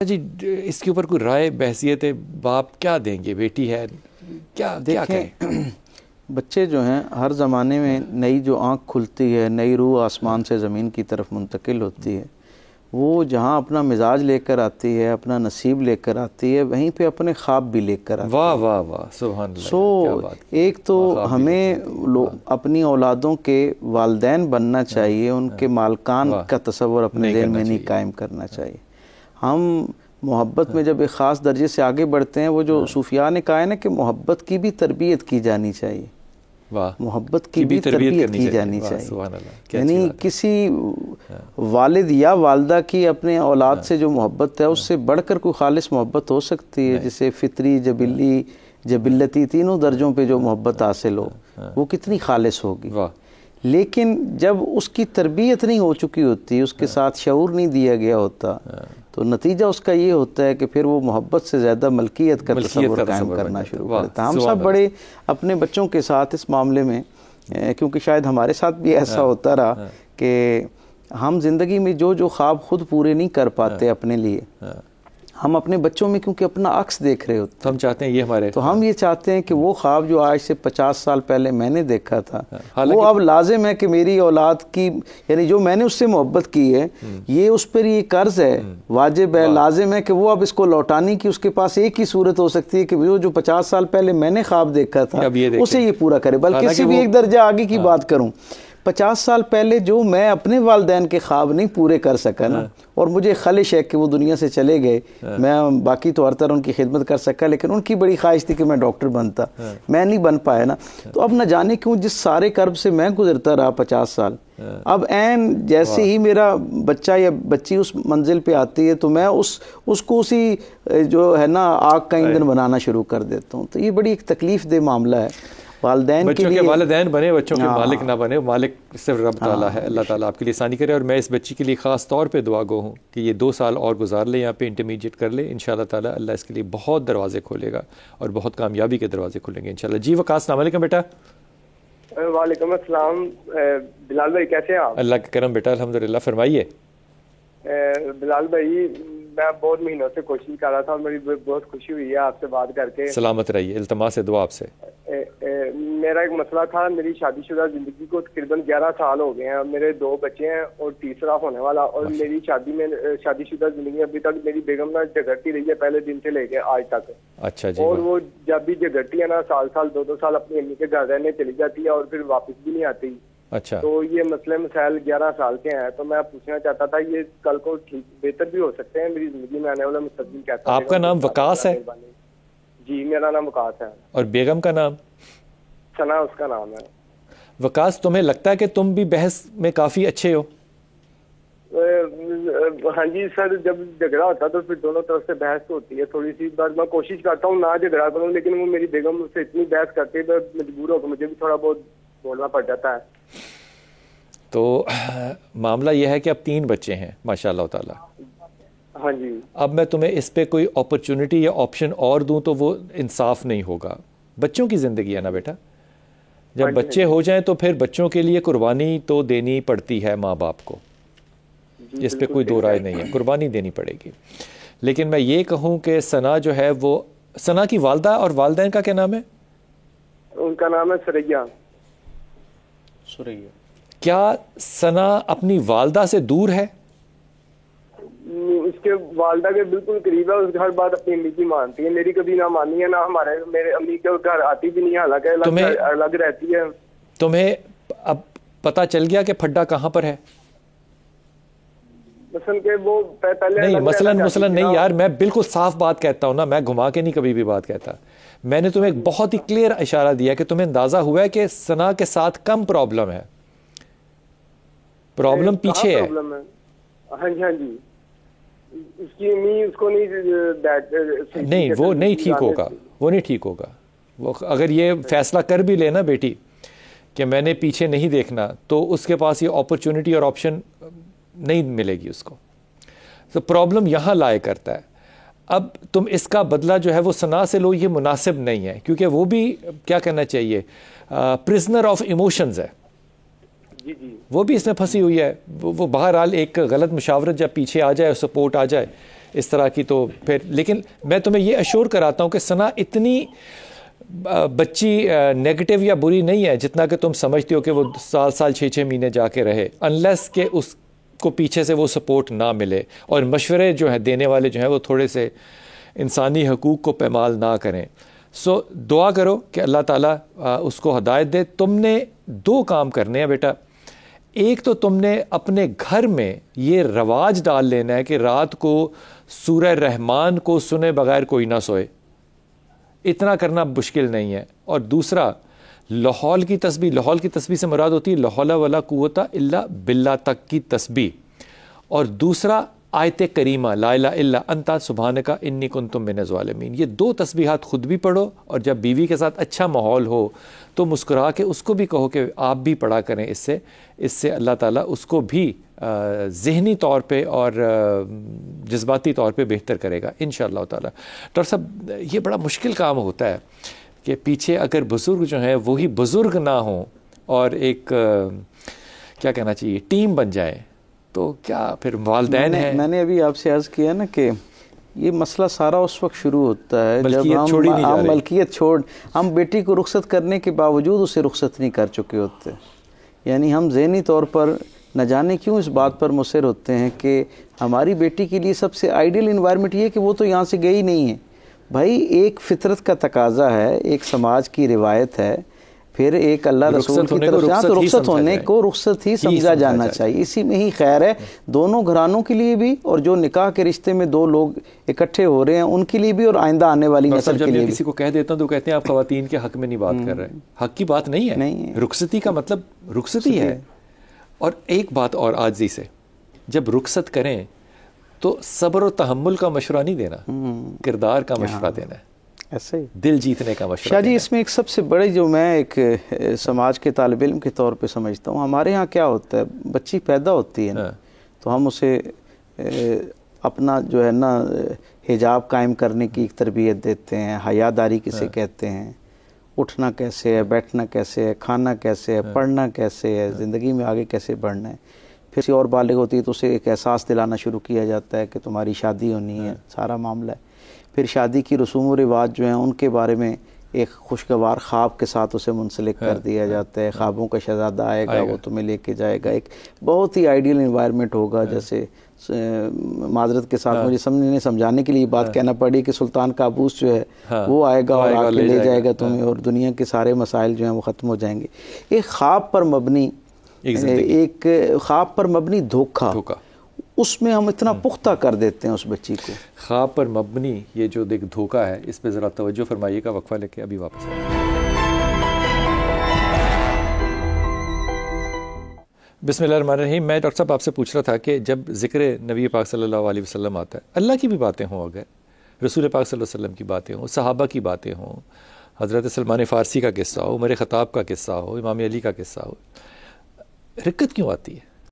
جی اس کے اوپر کوئی رائے بحثیت باپ کیا دیں گے؟ بیٹی ہے کیا کہیں؟ بچے جو ہیں ہر زمانے میں نئی جو آنکھ کھلتی ہے، نئی روح آسمان سے زمین کی طرف منتقل ہوتی ہے، وہ جہاں اپنا مزاج لے کر آتی ہے، اپنا نصیب لے کر آتی ہے، وہیں پہ اپنے خواب بھی لے کر آتی ہے۔ واہ واہ واہ سبحان اللہ۔ کیا بات کی۔ ایک تو ہمیں اپنی اولادوں کے والدین بننا چاہیے، ان کے مالکان کا تصور اپنے ذہن میں نہیں قائم کرنا چاہیے۔ ہم محبت میں جب ایک خاص درجے سے آگے بڑھتے ہیں، وہ جو صوفیاء نے کہا ہے نا کہ محبت کی بھی تربیت کی جانی چاہیے، محبت کی بھی تربیت کی جانی چاہیے۔ یعنی کسی والد یا والدہ کی اپنے اولاد سے جو محبت ہے، اس سے بڑھ کر کوئی خالص محبت ہو سکتی ہے؟ جسے فطری، جبلی، جبلتی تینوں درجوں پہ جو محبت حاصل ہو، وہ کتنی خالص ہوگی۔ لیکن جب اس کی تربیت نہیں ہو چکی ہوتی، اس کے ساتھ شعور نہیں دیا گیا ہوتا، تو نتیجہ اس کا یہ ہوتا ہے کہ پھر وہ محبت سے زیادہ ملکیت کا تصور قائم کرنا شروع کرتا ہے۔ ہم سب بڑے اپنے بچوں کے ساتھ اس معاملے میں، کیونکہ شاید ہمارے ساتھ بھی ایسا ہوتا رہا کہ ہم زندگی میں جو خواب خود پورے نہیں کر پاتے اپنے لیے، ہم اپنے بچوں میں کیونکہ اپنا عکس دیکھ رہے ہوتے تو ہم چاہتے ہیں یہ ہمارے، تو ہم یہ چاہتے ہیں کہ وہ خواب جو آج سے 50 سال پہلے میں نے دیکھا تھا، وہ اب لازم ہے کہ میری اولاد کی، یعنی جو میں نے اس سے محبت کی ہے، یہ اس پر یہ قرض ہے، واجب ہے، لازم ہے کہ وہ اب اس کو لوٹانے کی اس کے پاس ایک ہی صورت ہو سکتی ہے کہ جو 50 سال پہلے میں نے خواب دیکھا تھا اسے یہ پورا کرے۔ بلکہ کسی بھی ایک درجہ آگے کی بات کروں، 50 سال پہلے جو میں اپنے والدین کے خواب نہیں پورے کر سکا نا، اور مجھے خلش ہے کہ وہ دنیا سے چلے گئے، میں باقی تو ہر طرح ان کی خدمت کر سکا، لیکن ان کی بڑی خواہش تھی کہ میں ڈاکٹر بنتا، میں نہیں بن پایا نا، تو اب نہ جانے کیوں جس سارے کرب سے میں گزرتا رہا 50 سال، اب عین جیسے ہی میرا بچہ یا بچی اس منزل پہ آتی ہے تو میں اس کو اسی جو ہے نا آگ کا ایندھن بنانا شروع کر دیتا ہوں۔ تو یہ بڑی ایک تکلیف دہ معاملہ ہے والدین کے لیے۔ بچوں کے والدین بنے، بچوں کے مالک نہ بنے، مالک صرف رب تعالیٰ ہے۔ اللہ تعالیٰ آپ کے لیے آسانی کرے، اور میں اس بچی کے لیے خاص طور پہ دعا گو ہوں کہ یہ 2 سال اور گزار لے، یہاں پہ انٹرمیڈیٹ کر لے، انشاءاللہ تعالیٰ اللہ اس کے لیے بہت دروازے کھولے گا اور بہت کامیابی کے دروازے کھولیں گے انشاءاللہ۔ جی وقاص، السلام علیکم بیٹا۔ وعلیکم السلام۔ بلال بھائی کیسے ہیں آپ؟ اللہ کا کرم بیٹا، الحمدللہ، فرمائیے۔ بلال بھائی میں بہت مہینوں سے کوشش کر رہا تھا اور میری بہت خوشی ہوئی ہے آپ سے بات کر کے۔ سلامت رہیے، التماس ہے دعا آپ سے۔ میرا ایک مسئلہ تھا، میری شادی شدہ زندگی کو تقریباً 11 سال ہو گئے ہیں، میرے 2 بچے ہیں اور تیسرا ہونے والا، اور میری شادی شدہ زندگی میں ابھی تک میری بیگم نہ جھگڑتی رہی ہے، پہلے دن سے لے کے آج تک۔ اچھا جی۔ اور وہ جب بھی جھگڑتی ہے نا، سال 2 سال اپنی امی کے گھر رہنے چلی جاتی ہے اور پھر واپس بھی نہیں آتی۔ اچھا، تو یہ مسئلے مسائل 11 سال کے ہیں، تو میں پوچھنا چاہتا تھا یہ کل کو ٹھیک بہتر بھی ہو سکتے ہیں میری زندگی میں آنے والا مستقبل کیسا؟ آپ کا نام وقاص ہے؟ جی میرا نام وقاص ہے۔ اور بیگم کا نام؟ ثنا اس کا نام ہے۔ وقاص، تمہیں لگتا ہے کہ تم بھی بحث میں کافی اچھے ہو؟ ہاں جی سر، جب جھگڑا ہوتا تو پھر دونوں طرف سے بحث ہوتی ہے تھوڑی سی بات، میں کوشش کرتا ہوں نہ جھگڑا کروں، لیکن وہ میری بیگم سے اتنی بحث کرتی ہے تو مجبور ہو کے مجھے بھی تھوڑا بہت بولنا پڑ جاتا ہے۔ تو معاملہ یہ ہے کہ اب 3 بچے ہیں ماشاء اللہ تعالیٰ۔ ہاں جی۔ اب میں تمہیں اس پہ کوئی اپرچونٹی یا آپشن اور دوں تو وہ انصاف نہیں ہوگا۔ بچوں کی زندگی ہے نا بیٹا، جب بچے ہو جائیں تو پھر بچوں کے لیے قربانی تو دینی پڑتی ہے ماں باپ کو، اس پہ کوئی دو رائے نہیں ہے، قربانی دینی پڑے گی۔ لیکن میں یہ کہوں کہ ثنا جو ہے، وہ ثنا کی والدہ اور والدین کا کیا نام ہے؟ ان کا نام ہے سریا۔ کیا ثنا اپنی والدہ سے دور ہے؟ اس کے والدہ کے بالکل قریب ہے، اس ہر بات اپنی امی کی مانتی ہے، میری کبھی نہ مانی ہے، نہ میرے امی کے گھر آتی بھی نہیں، حالانکہ الگ رہتی ہے۔ تمہیں اب پتہ چل گیا کہ پھڈا کہاں پر ہے؟ مثلا کہ وہ پہلے نہیں، مثلا نہیں یار، میں بالکل صاف بات کہتا ہوں نا، میں گھما کے نہیں کبھی بھی بات کہتا۔ میں نے تمہیں بہت ہی کلیئر اشارہ دیا کہ تمہیں اندازہ ہوا ہے کہ ثنا کے ساتھ کم پرابلم ہے، پرابلم پیچھے ہے۔ ہاں جی ہاں جی، اس کی امی اس کو نہیں، وہ نہیں ٹھیک ہوگا، وہ نہیں ٹھیک ہوگا۔ وہ اگر یہ فیصلہ کر بھی لینا بیٹی کہ میں نے پیچھے نہیں دیکھنا، تو اس کے پاس یہ اپرچونٹی اور آپشن نہیں ملے گی اس کو۔ تو پرابلم یہاں لائے کرتا ہے۔ اب تم اس کا بدلہ جو ہے وہ ثنا سے لو، یہ مناسب نہیں ہے، کیونکہ وہ بھی کیا کہنا چاہیے، پرزنر آف ایموشنز ہے، وہ بھی اس میں پھنسی ہوئی ہے۔ وہ بہرحال ایک غلط مشاورت جب پیچھے آ جائے، سپورٹ آ جائے، اس طرح کی تو پھر. لیکن میں تمہیں یہ اشور کراتا ہوں کہ ثنا اتنی بچی نیگیٹو یا بری نہیں ہے جتنا کہ تم سمجھتے ہو کہ وہ سال 6 مہینے جا کے رہے, انلیس کہ اس کو پیچھے سے وہ سپورٹ نہ ملے, اور مشورے جو ہیں دینے والے جو ہیں وہ تھوڑے سے انسانی حقوق کو پامال نہ کریں. سو دعا کرو کہ اللہ تعالیٰ اس کو ہدایت دے. تم نے 2 کام کرنے ہیں بیٹا. ایک تو تم نے اپنے گھر میں یہ رواج ڈال لینا ہے کہ رات کو سورہ رحمان کو سنے بغیر کوئی نہ سوئے. اتنا کرنا مشکل نہیں ہے. اور دوسرا لاحول کی تسبیح سے مراد ہوتی ہے لا حول ولا قوت الا باللہ تک کی تسبیح. اور دوسرا آیت کریمہ لا الہ الا انت سبحانک انی کنت من الظالمین. یہ 2 تسبیحات خود بھی پڑھو, اور جب بیوی کے ساتھ اچھا ماحول ہو تو مسکرا کے اس کو بھی کہو کہ آپ بھی پڑھا کریں. اس سے اللہ تعالیٰ اس کو بھی ذہنی طور پہ اور جذباتی طور پہ بہتر کرے گا انشاءاللہ تعالیٰ. ڈاکٹر صاحب یہ بڑا مشکل کام ہوتا ہے کہ پیچھے اگر بزرگ جو ہیں وہی بزرگ نہ ہوں اور ایک کیا کہنا چاہیے ٹیم بن جائے تو کیا پھر والدین ہیں. میں نے ابھی آپ سے عرض کیا نا کہ یہ مسئلہ سارا اس وقت شروع ہوتا ہے جب ہم ملکیت ہم بیٹی کو رخصت کرنے کے باوجود اسے رخصت نہیں کر چکے ہوتے. یعنی ہم ذہنی طور پر نہ جانے کیوں اس بات پر مصر ہوتے ہیں کہ ہماری بیٹی کے لیے سب سے آئیڈیل انوائرمنٹ یہ ہے کہ وہ تو یہاں سے گئی نہیں ہے. بھائی ایک فطرت کا تقاضا ہے, ایک سماج کی روایت ہے, پھر ایک اللہ رسول کی طرف سے تو رخصت ہونے کو رخصت ہی سمجھا جانا چاہیے. اسی میں ہی خیر ہے دونوں گھرانوں کے لیے بھی, اور جو نکاح کے رشتے میں 2 لوگ اکٹھے ہو رہے ہیں ان کے لیے بھی, اور آئندہ آنے والی نسل کے لیے بھی. کسی کو کہہ دیتا ہوں تو کہتے ہیں آپ خواتین کے حق میں نہیں بات کر رہے ہیں. حق کی بات نہیں ہے, رخصتی کا مطلب رخصتی ہے. اور ایک بات اور عاجزی سے, جب رخصت کریں تو صبر و تحمل کا مشورہ نہیں دینا, کردار کا مشورہ دینا ہے, ایسے ہی دل جیتنے کا مشورہ. شاہ جی اس میں ایک سب سے بڑے جو میں ایک سماج کے طالب علم کے طور پہ سمجھتا ہوں, ہمارے ہاں کیا ہوتا ہے, بچی پیدا ہوتی ہے نا تو ہم اسے اپنا جو ہے نا حجاب قائم کرنے کی ایک تربیت دیتے ہیں, حیاداری کسے کہتے ہیں, اٹھنا کیسے ہے, بیٹھنا کیسے ہے, کھانا کیسے ہے, پڑھنا کیسے ہے, زندگی میں آگے کیسے بڑھنا ہے. پھر کسی اور بالغ ہوتی ہے تو اسے ایک احساس دلانا شروع کیا جاتا ہے کہ تمہاری شادی ہونی ہے, سارا معاملہ ہے. پھر شادی کی رسوم و رواج جو ہیں ان کے بارے میں ایک خوشگوار خواب کے ساتھ اسے منسلک کر دیا جاتا ہے. خوابوں کا شہزادہ آئے گا, وہ تمہیں لے کے جائے گا, ایک بہت ہی آئیڈیل انوائرمنٹ ہوگا. جیسے معذرت کے ساتھ مجھے سمجھانے کے لیے بات کہنا پڑی کہ سلطان قابوس جو ہے وہ آئے گا اور آ کے لے جائے گا تمہیں, اور دنیا کے سارے مسائل جو ہیں وہ ختم ہو جائیں گے. ایک خواب پر مبنی دھوکہ, اس میں ہم اتنا پختہ کر دیتے ہیں اس بچی کو. خواب پر مبنی یہ جو دیکھ دھوکہ ہے, اس پہ ذرا توجہ فرمائیے گا. وقفہ لے کے ابھی واپس آئیں. بسم اللہ الرحمن الرحیم. میں ڈاکٹر صاحب آپ سے پوچھ رہا تھا کہ جب ذکر نبی پاک صلی اللہ علیہ وسلم آتا ہے, اللہ کی بھی باتیں ہوں, اگر رسول پاک صلی اللہ علیہ وسلم کی باتیں ہوں, صحابہ کی باتیں ہوں, حضرت سلمان فارسی کا قصہ ہو, عمر خطاب کا قصہ ہو, امام علی کا قصہ ہو, رکت کیوں آتی ہے؟